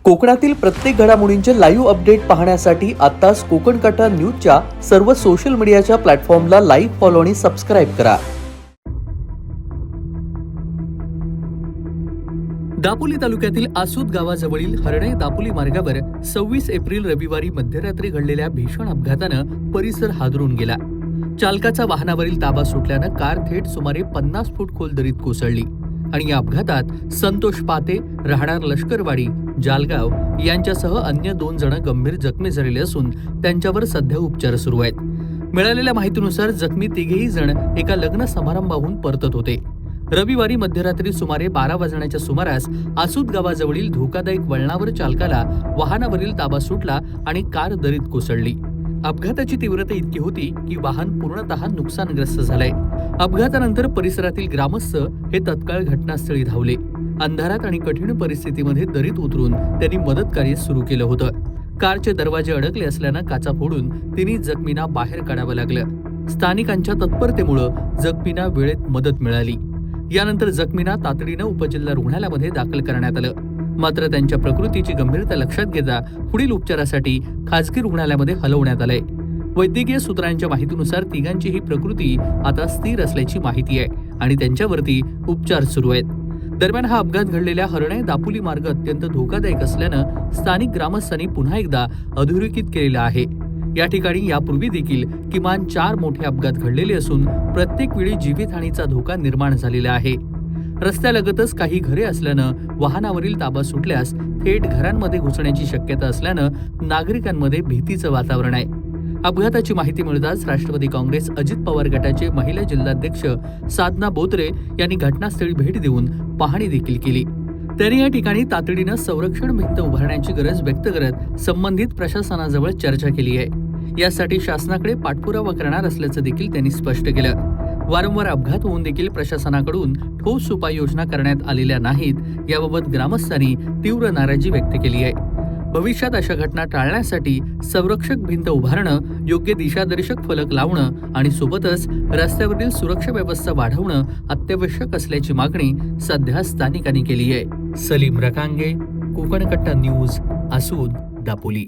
कोकणातील प्रत्येक घडामोडींचे लाईव्ह अपडेट पाहण्यासाठी आताच कोकण कट्टा न्यूजच्या सर्व सोशल मीडियाच्या प्लॅटफॉर्मला लाईक, फॉलो आणि सबस्क्राईब करा. दापोली तालुक्यातील आसूद गावाजवळील हरणे दापोली मार्गावर 26 एप्रिल रविवारी मध्यरात्री घडलेल्या भीषण अपघातानं परिसर हादरून गेला. चालकाचा वाहनावरील ताबा सुटल्यानं कार थेट सुमारे 50 फूट खोल दरीत कोसळली आणि या अपघातात संतोष पाते, राहणार लष्करवाडी, जालगाव यांच्यासह अन्य 2 जण गंभीर जखमी झालेले असून त्यांच्यावर सध्या उपचार सुरू आहेत. मिळालेल्या माहितीनुसार जखमी तिघेही जण एका लग्न समारंभाहून परतत होते. रविवारी मध्यरात्री सुमारे 12 वाजण्याच्या सुमारास आसूद गावाजवळील धोकादायक वळणावर चालकाला वाहनावरील ताबा सुटला आणि कार दरीत कोसळली. अपघाताची तीव्रता इतकी होती की वाहन पूर्णतः नुकसानग्रस्त झालंय. अपघातानंतर परिसरातील ग्रामस्थ हे तत्काळ घटनास्थळी धावले. अंधारात आणि कठीण परिस्थितीमध्ये दरीत उतरून त्यांनी मदत कार्य सुरू केलं होतं. कारचे दरवाजे अडकले असल्यानं काचा फोडून तिन्ही जखमींना बाहेर काढावं लागलं. स्थानिकांच्या तत्परतेमुळे जखमींना वेळेत मदत मिळाली. यानंतर जखमींना तातडीनं उपजिल्हा रुग्णालयामध्ये दाखल करण्यात आलं. मात्र त्यांच्या प्रकृतीची गंभीरता लक्षात घेता पुढील उपचारासाठी खासगी रुग्णालयामध्ये हलवण्यात आलंय. वैद्यकीय सूत्रांच्या माहितीनुसार तिघांचीही प्रकृती आता स्थिर असल्याची माहिती आहे आणि त्यांच्यावरती उपचार सुरू आहेत. दरम्यान हा अपघात घडलेल्या हरणे दापोली मार्ग अत्यंत धोकादायक असल्यानं स्थानिक ग्रामस्थांनी पुन्हा एकदा अधोरेखित केलेला आहे. या ठिकाणी यापूर्वी देखील किमान 4 मोठे अपघात घडलेले असून प्रत्येक वेळी जीवितहानीचा धोका निर्माण झालेला आहे. रस्त्यालगतच काही घरे असल्यानं वाहनावरील ताबा सुटल्यास थेट घरांमध्ये घुसण्याची शक्यता असल्यानं नागरिकांमध्ये भीतीचं वातावरण आहे. अपघाताची माहिती मिळताच राष्ट्रवादी काँग्रेस अजित पवार गटाचे महिला जिल्हाध्यक्ष साधना बोत्रे यांनी घटनास्थळी भेट देऊन पाहणी देखील केली. त्यांनी या ठिकाणी तातडीनं संरक्षण भिंत उभारण्याची गरज व्यक्त करत संबंधित प्रशासनाजवळ चर्चा केली आहे. यासाठी शासनाकडे पाठपुरावा करणार असल्याचं देखील त्यांनी स्पष्ट केलं. वारंवार अपघात होऊन देखील प्रशासनाकडून ठोस उपाययोजना करण्यात आलेल्या नाहीत, याबाबत ग्रामस्थांनी तीव्र नाराजी व्यक्त केली आहे. भविष्यात अशा घटना टाळण्यासाठी संरक्षक भिंत उभारणं, योग्य दिशादर्शक फलक लावणं आणि सोबतच रस्त्यावरील सुरक्षा व्यवस्था वाढवणं अत्यावश्यक असल्याची मागणी सध्या स्थानिकांनी केली आहे. सलीम रकांगे, कोकण कट्टा न्यूज, आसूद, दापोली.